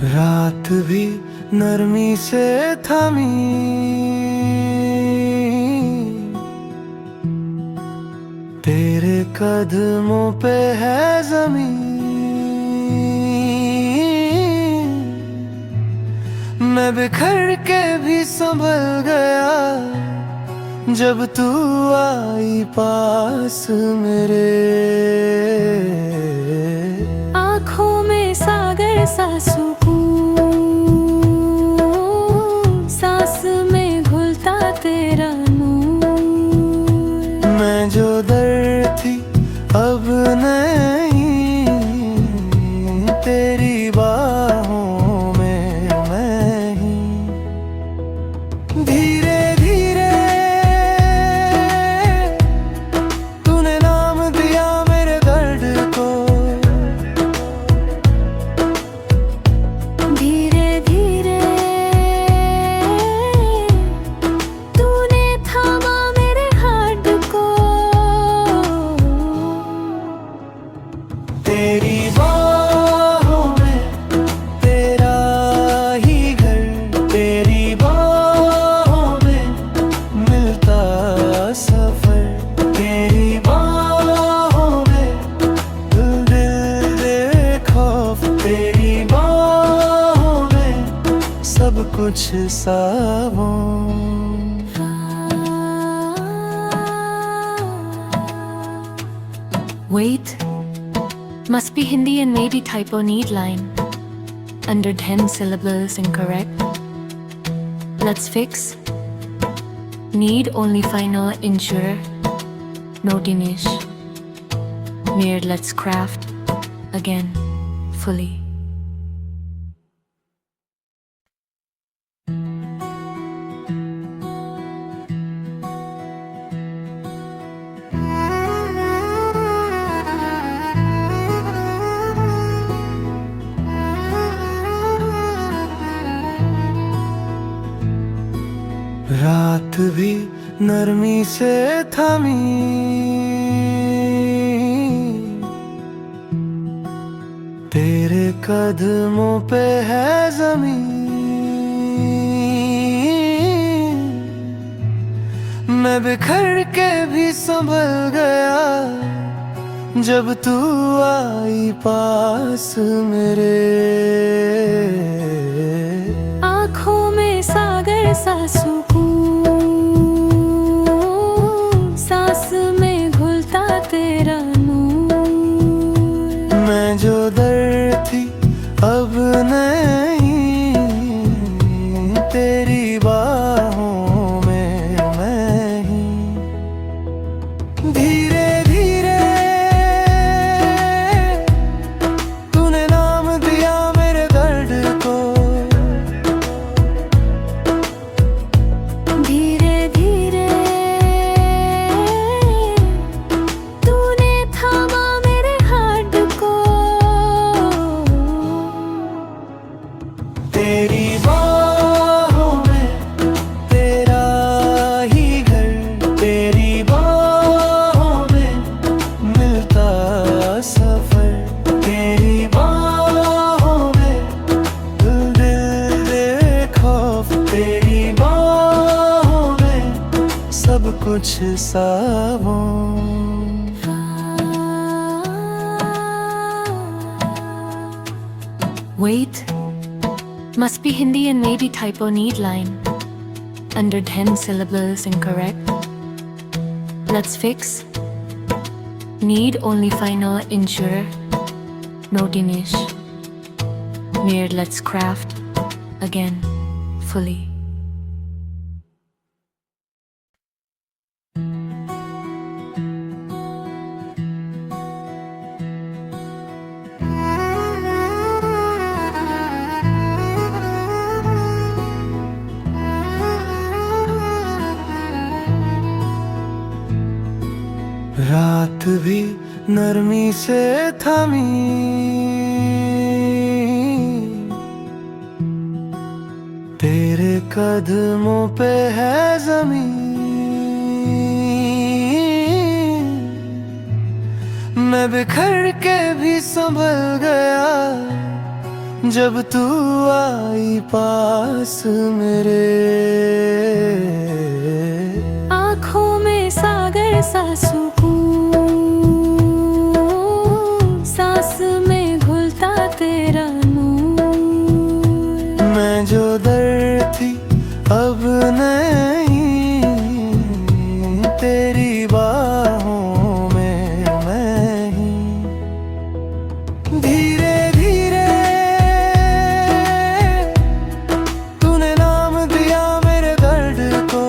रात भी नरमी से थमी, तेरे कदमों पे है जमीन। मैं बिखर के भी संभल गया जब तू आई पास मेरे। आँखों में सागर सा सुकून, सांस में घुलता तेरा नूर। मैं जो दर्द थी अब नहीं, तेरी बाहों में मैं ही। धीरे धीरे तूने नाम दिया मेरे दर्द को, धीरे धीरे तूने थामा मेरे हाथ को। तेरी बाहों में तेरा ही घर, तेरी बाहों में मिलता सफर। तेरी बाहों में दिल दे खौफ, तेरी बाहों में सब कुछ सावों। Wait, must be Hindi and maybe typo need line. Under 10 syllables incorrect. Let's fix. Need only final insurer. No Dinesh. Weird, let's craft. Again, fully. रात भी नरमी से थमी, तेरे कदमों पे है जमीन। मैं बिखर के भी संभल गया जब तू आई पास मेरे। आँखों में सागर सा सुकून, सांस में घुलता तेरा नूर। मैं जो दर्द थी अब नहीं, तेरी बाहों में मैं ही। धीरे धीरे तूने नाम दिया मेरे दर्द को, धीरे धीरे तूने थामा मेरे हाथ को। तेरी बाहों में तेरा ही घर, तेरी बाहों में मिलता सफर। तेरी बाहों में दिल दे खौफ, तेरी बाहों में सब कुछ सावों। Wait, must be Hindi and maybe typo need line. Under 10 syllables incorrect. Let's fix. Need only final insurer. No Dinesh. Weird, let's craft. Again, fully. रात भी नरमी से थमी, तेरे कदमों पे है जमीन। मैं बिखर के भी संभल गया जब तू आई पास मेरे। आँखों में सागर सा सुकून, सांस में घुलता तेरा नूर। मैं जो दर्द थी अब नहीं, तेरी बाहों में मैं ही। धीरे धीरे तूने नाम दिया मेरे दर्द को।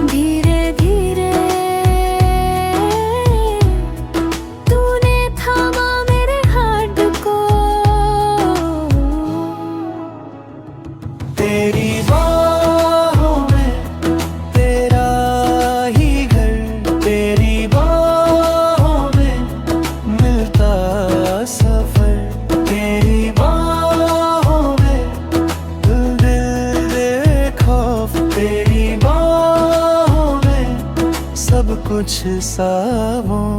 धीरे धीरे तूने थामा मेरे हाथ को। तेरी बाहों में तेरा ही घर, तेरी बाहों में मिलता सफर। तेरी बाहों में दिल दे खौफ, तेरी बाहों में सब कुछ सावों।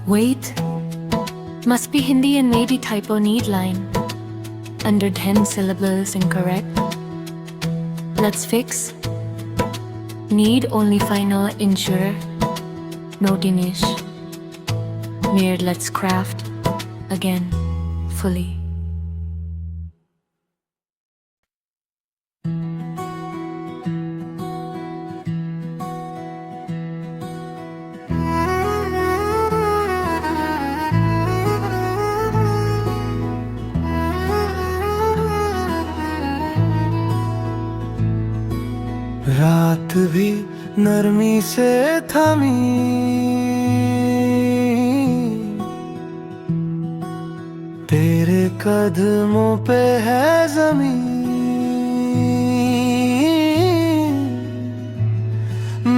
Wait, must be Hindi and maybe typo need line. Under 10 syllables incorrect. Let's fix. Need only final insurer. No Dinesh. Weird, let's craft. Again, fully. रात भी नरमी से थमी, तेरे कदमों पे है जमीन।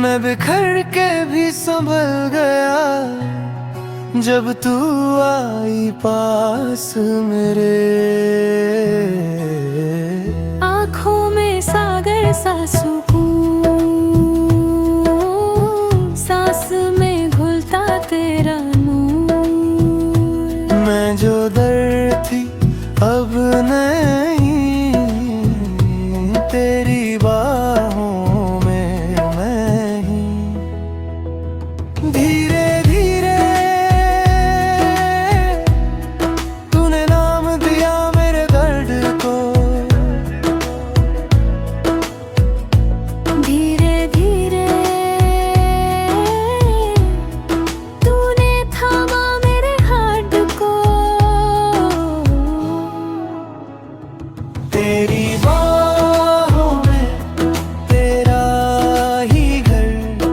मैं बिखर के भी संभल गया जब तू आई पास मेरे। आँखों में सागर सा सुकून, सांस में घुलता तेरा नूर। मैं जो दर्द थी अब नहीं, तेरी बाहों में मैं ही। धीरे धीरे तूने नाम दिया मेरे दर्द को। धीरे धीरे तूने थामा मेरे हाथ को। तेरी बाहों में तेरा ही घर,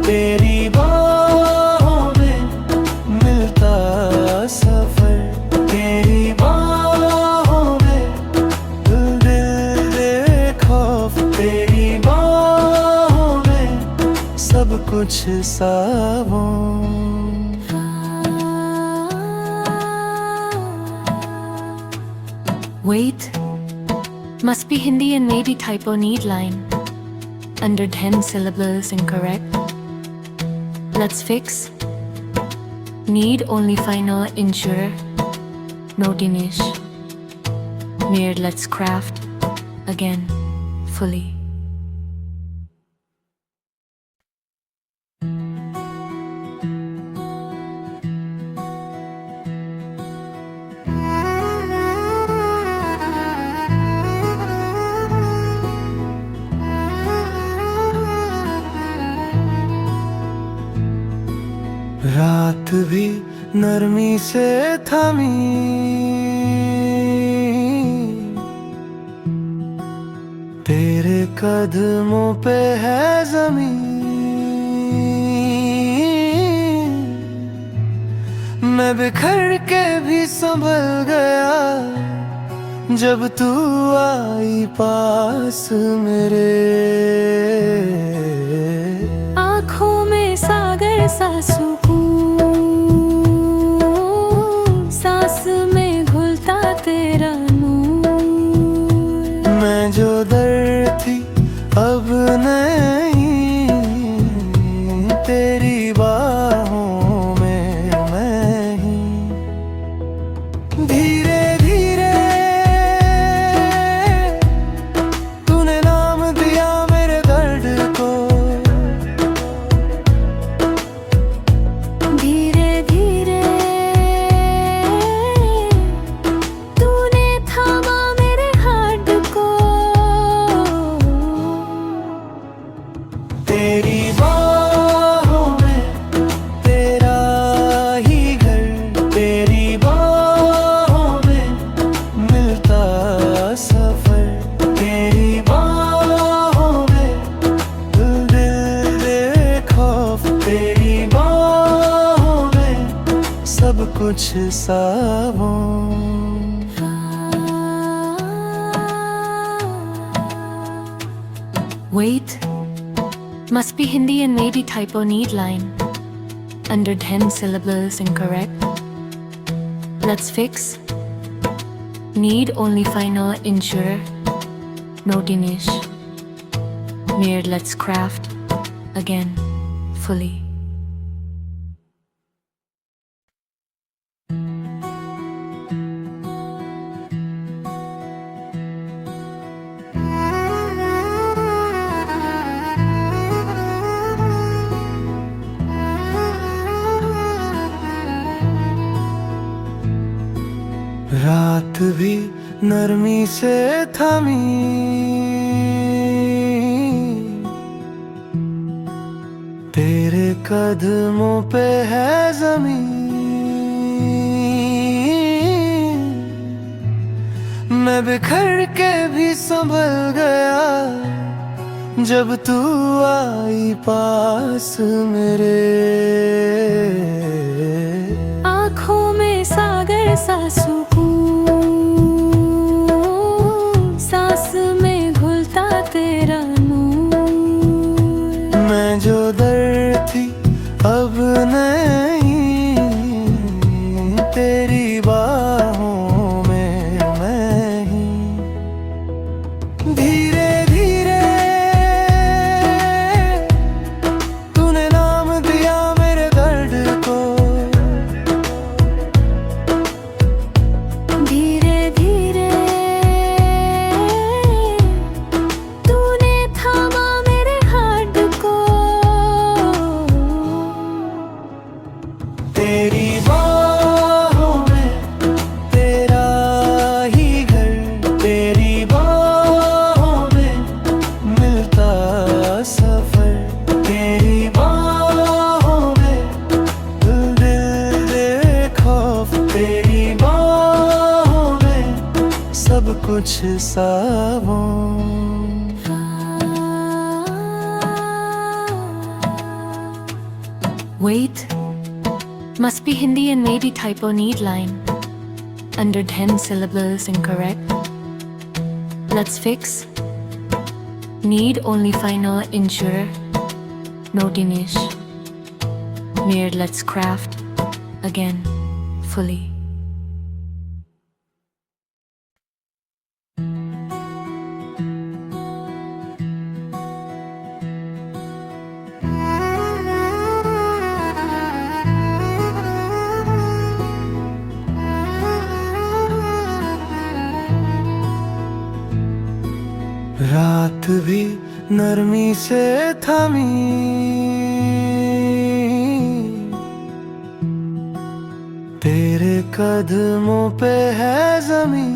तेरी बाहों में मिलता सफर। तेरी बाहों में दिल दे खौफ, तेरी बाहों में सब कुछ सावों। Wait, must be Hindi and maybe typo need line. Under 10 syllables incorrect. Let's fix. Need only final insurer. No Dinesh. Weird, let's craft. Again, fully. रात भी नरमी से थमी, तेरे कदमों पे है जमीन। मैं बिखर के भी संभल गया जब तू आई पास मेरे। आँखों में सागर सा सुकून, सांस में घुलता तेरा नूर। मैं जो दर्द थी अब नहीं, तेरी बाहों में तेरा ही घर, तेरी बाहों में मिलता सफर, तेरी बाहों में दिल दे खौफ, तेरी बाहों में सब कुछ सावों। Wait, must be Hindi and maybe typo need line. Under 10 syllables incorrect. Let's fix. Need only final insurer. No Dinesh. Mere let's craft. Again, fully. रात भी नरमी से थमी, तेरे कदमों पे है ज़मीन। मैं बिखर के भी संभल गया जब तू आई पास मेरे। आँखों में सागर सा सुकून, सांस में घुलता तेरा नूर। मैं जो दर्द थी अब नहीं, तेरी बाहों में मैं ही। धीरे धीरे तूने नाम दिया मेरे दर्द को, धीरे धीरे तूने थामा मेरे हाथ को। तेरी बाहों में तेरा ही घर, तेरी बाहों में मिलता सफर, तेरी बाहों में दिल दे खौफ, तेरी बाहों में सब कुछ सावों। Wait, must be Hindi and maybe typo need line. Under 10 syllables incorrect. Let's fix. Need only final insurer. No Dinesh. Mere let's craft. Again, fully. रात भी नरमी से थमी, तेरे कदमों पे है ज़मीन।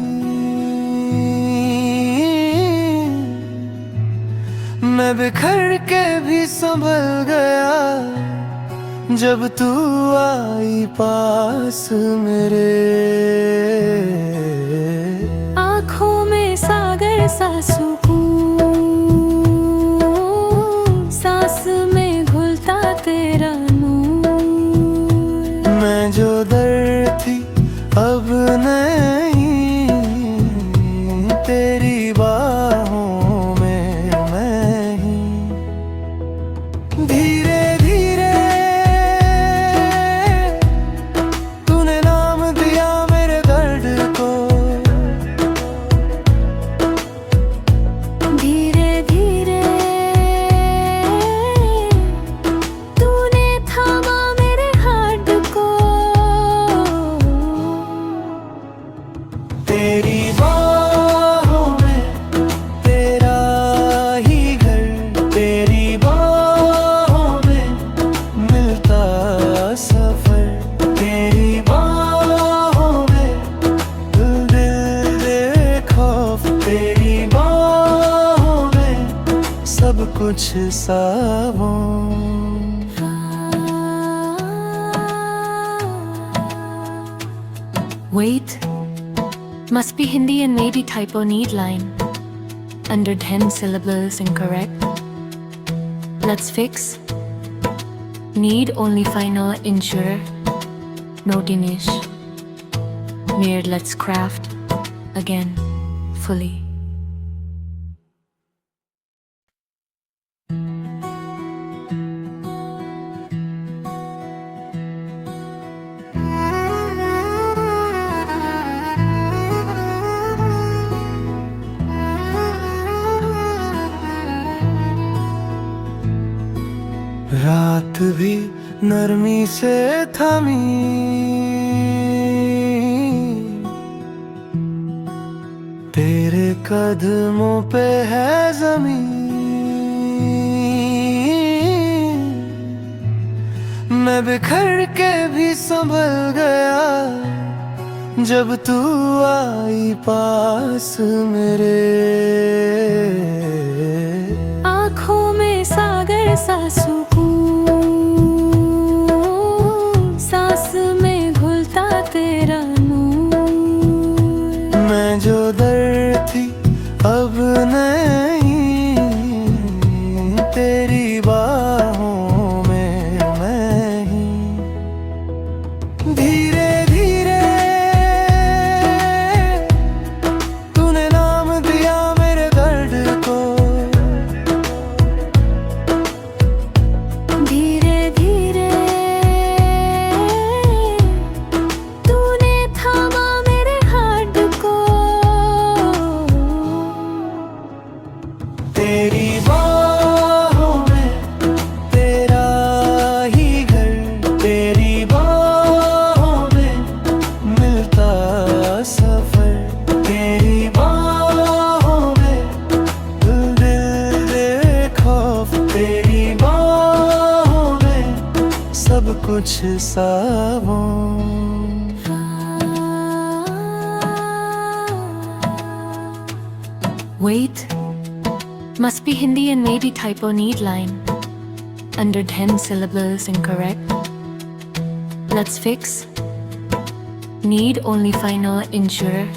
मैं बिखर के भी संभल गया जब तू आई पास मेरे। आँखों में सागर सा सुकून, सांस में घुलता तेरा नूर। मैं जो दर्द थी अब नहीं, तेरी बाहों में मैं ही। धीरे धीरे तूने नाम दिया मेरे दर्द को, धीरे धीरे तूने थामा मेरे हाथ को। तेरी बाहों में तेरा ही घर, तेरी बाहों में मिलता सफर, तेरी बाहों में दिल दे खौफ, तेरी बाहों में सब कुछ सावों। Wait, must be Hindi and maybe typo need line. Under 10 syllables incorrect. Let's fix. Need only final insurer. No Dinesh. Weird, let's craft again fully. रात भी नरमी से थमी, तेरे कदमों पे है ज़मीन। मैं बिखर के भी संभल गया जब तू आई पास मेरे। आँखों में सागर सा सुकून, सांस में घुलता तेरा नूर। मैं जो दर्द थी अब नहीं, तेरी बाहों में मैं ही। धीरे धीरे तूने नाम दिया मेरे दर्द को। धीरे धीरे तूने थामा मेरे हाथ को। तेरी बाहों में तेरा ही घर, तेरी बाहों में मिलता सफर। तेरी बाहों में दिल दे खौफ, तेरी बाहों में सब कुछ सावों। Wait, must be Hindi and maybe typo need line. Under 10 syllables incorrect. Let's fix. Need only final insurer.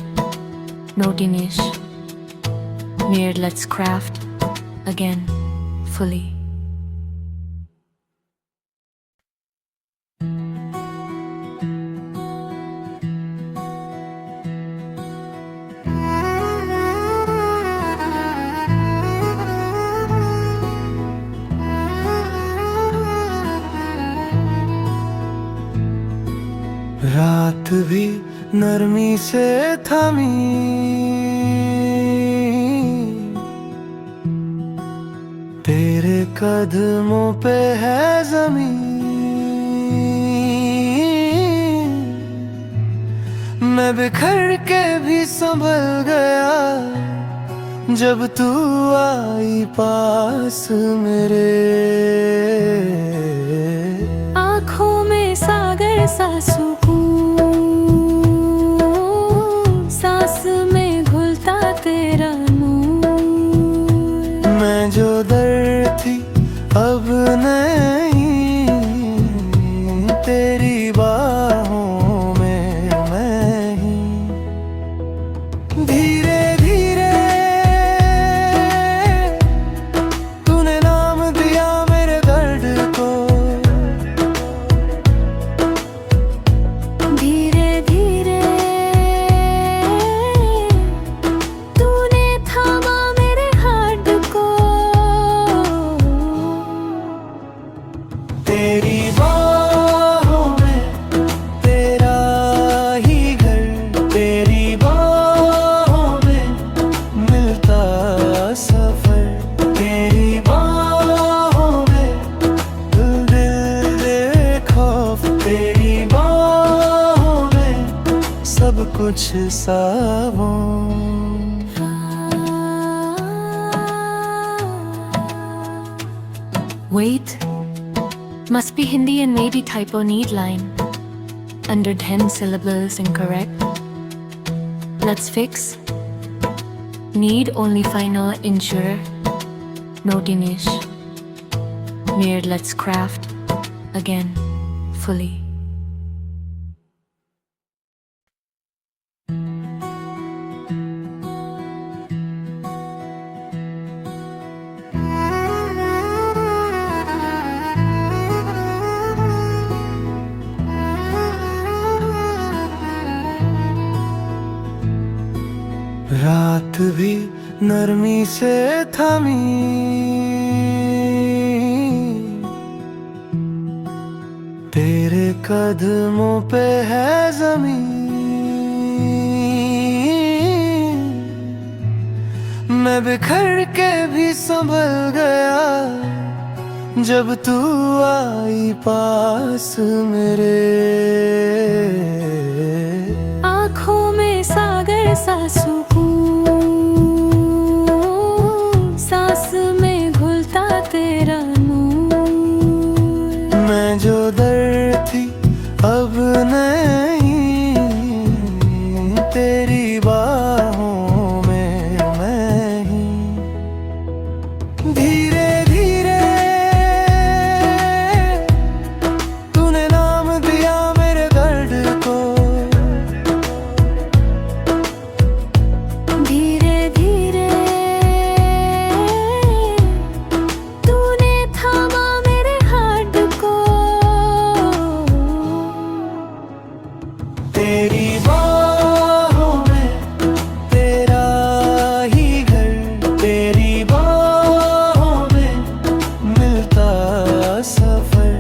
No Dinesh. Weird, let's craft again fully. रात भी नरमी से थमी, तेरे कदमों पे है ज़मीन। मैं बिखर के भी संभल गया जब तू आई पास मेरे। आँखों में सागर सा सुकून, सांस में घुलता तेरा नूर। मैं जो दर्द थी अब नहीं, तेरी बाहों में मैं ही। धीरे धीरे तूने नाम दिया मेरे दर्द को। धीरे धीरे तूने थामा मेरे हाथ को। तेरी बाहों में तेरा ही घर, तेरी बाहों में मिलता सफर। तेरी बाहों में दिल दे खौफ, तेरी बाहों में सब कुछ सावों। Wait, must be Hindi and maybe typo need line. Under 10 syllables incorrect. Let's fix. Need only final insurer. No Dinesh. Mir, let's craft again fully. रात भी नरमी से थमी, तेरे कदमों पे है जमीन। मैं बिखर के भी संभल गया जब तू आई पास मेरे। आँखों में सागर सा सुकून, सांस में घुलता तेरा नूर। मैं जो दर्द थी अब नहीं, तेरी बाहों में मैं ही। धीरे धीरे तूने नाम दिया मेरे दर्द को। धीरे धीरे तूने थामा मेरे हाथ को। तेरी बाहों में तेरा ही घर, तेरी बाहों में मिलता सफर।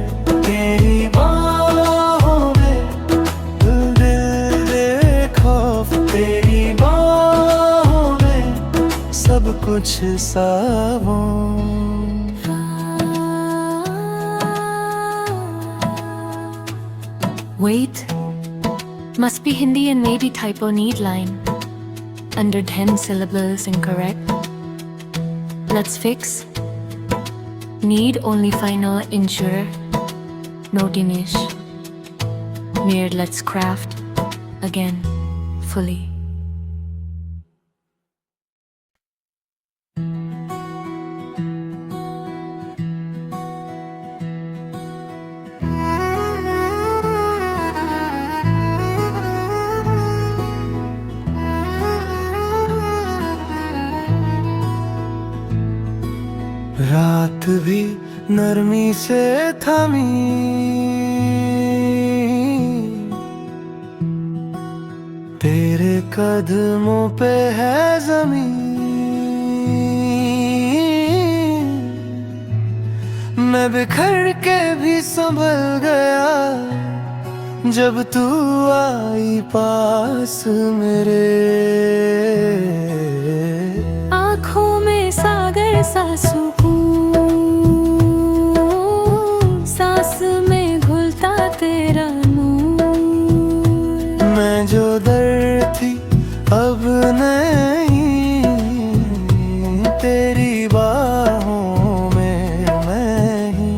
तेरी बाहों में दिल दे खौफ, तेरी बाहों में सब कुछ सावों। Wait, must be Hindi and maybe typo need line. Under 10 syllables incorrect. Let's fix. Need only final insurer. No Dinesh. Mir, let's craft again fully. रात भी नरमी से थमी, तेरे कदमों पे है जमीन। मैं बिखर के भी संभल गया जब तू आई पास मेरे। आँखों में सागर सा सुकून, सांस में घुलता तेरा नूर। मैं जो दर्द थी अब नहीं, तेरी बाहों में मैं ही।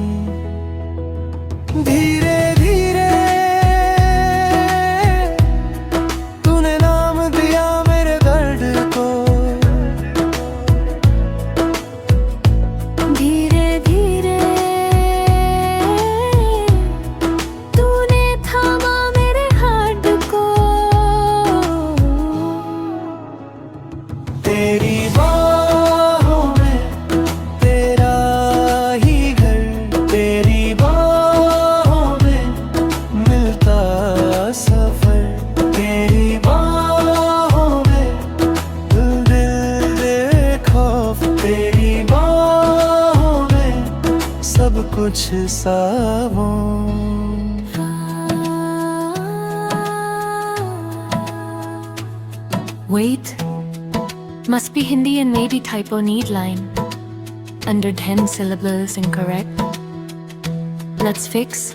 धीरे धीरे तूने नाम दिया मेरे दर्द को। धीरे धीरे तूने थामा मेरे हाथ को। तेरी बाहों में तेरा ही घर, तेरी बाहों में मिलता सफर। तेरी बाहों में दिल दे खौफ, तेरी बाहों में सब कुछ सावों। Wait, must be Hindi and maybe typo need line. Under 10 syllables incorrect. Let's fix.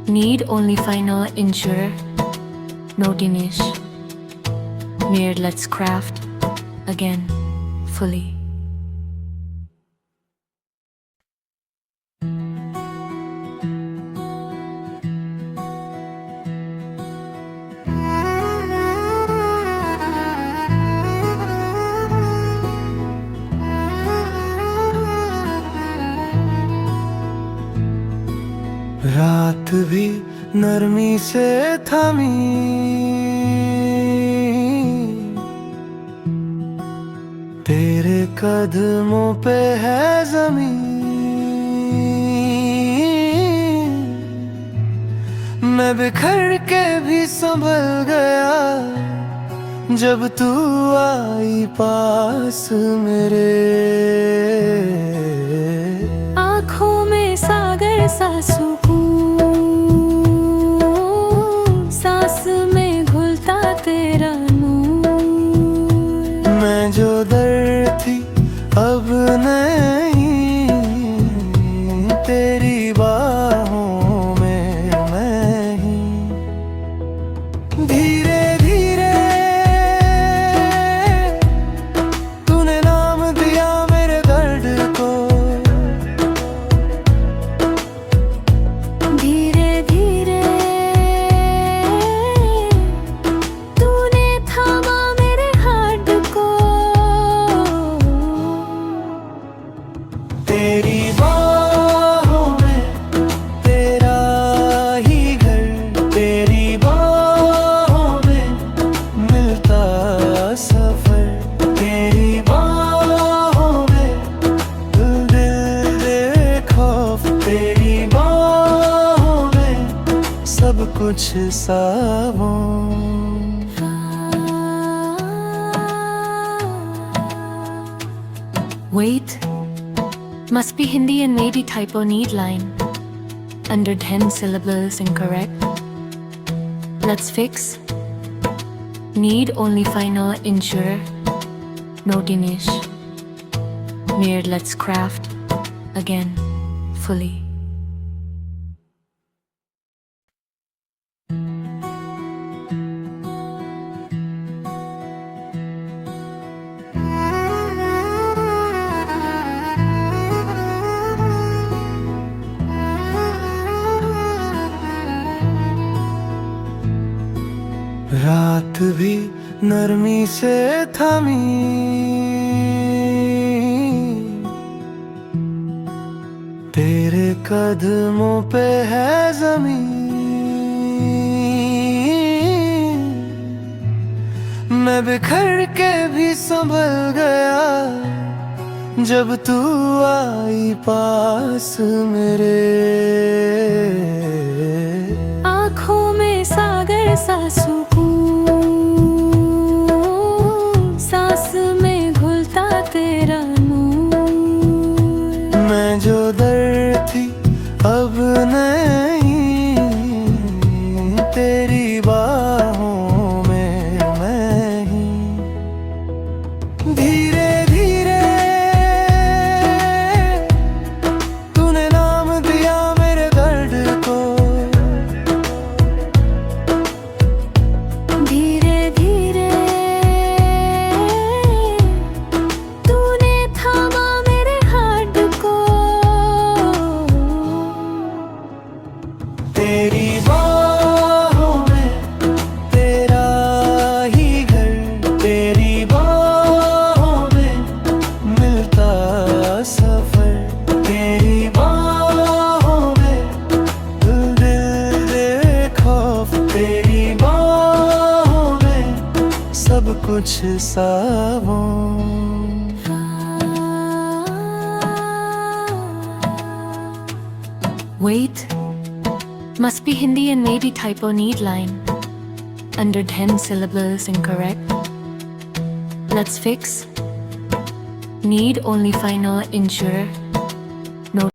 Need only final insurer. No Dinesh. Mir, let's craft again fully. रात भी नरमी से थमी, तेरे कदमों पे है जमीन। मैं बिखर के भी संभल गया जब तू आई पास मेरे। आँखों में सागर सा सुकून, सांस में घुलता तेरा नूर। मैं जो दर्द थी अब नहीं, तेरी बाहों में मैं ही। धीरे धीरे तूने नाम दिया मेरे दर्द को, धीरे धीरे तूने थामा मेरे हार्ट को। तेरी बाहों में तेरा ही घर, तेरी बाहों में मिलता सफर। तेरी बाहों में दिल दे खौफ, तेरी बाहों में सब कुछ सावों। Wait, must be Hindi and maybe typo need line. Under 10 syllables incorrect. Let's fix. Need only final insurer. No Dinesh. Weird, let's craft again fully. रात भी नरमी से थमी, तेरे कदमों पे है जमीन। मैं बिखर के भी संभल गया जब तू आई पास मेरे। आँखों में सागर सा सुकून, सांस में घुलता तेरा नूर। मैं जो दर्द थी अब नहीं, तेरी बाहों में मैं ही। धीरे धीरे तूने नाम दिया मेरे दर्द को, धीरे धीरे तूने थामा मेरे हार्ट को। तेरी बाहों में तेरा ही घर, तेरी बाहों में मिलता सफर। तेरी बाहों में दिल दे खौफ, तेरी बाहों में सब कुछ सावों। Wait, must be Hindi and maybe typo need line. Under 10 syllables incorrect. Let's fix. Need only final insurer.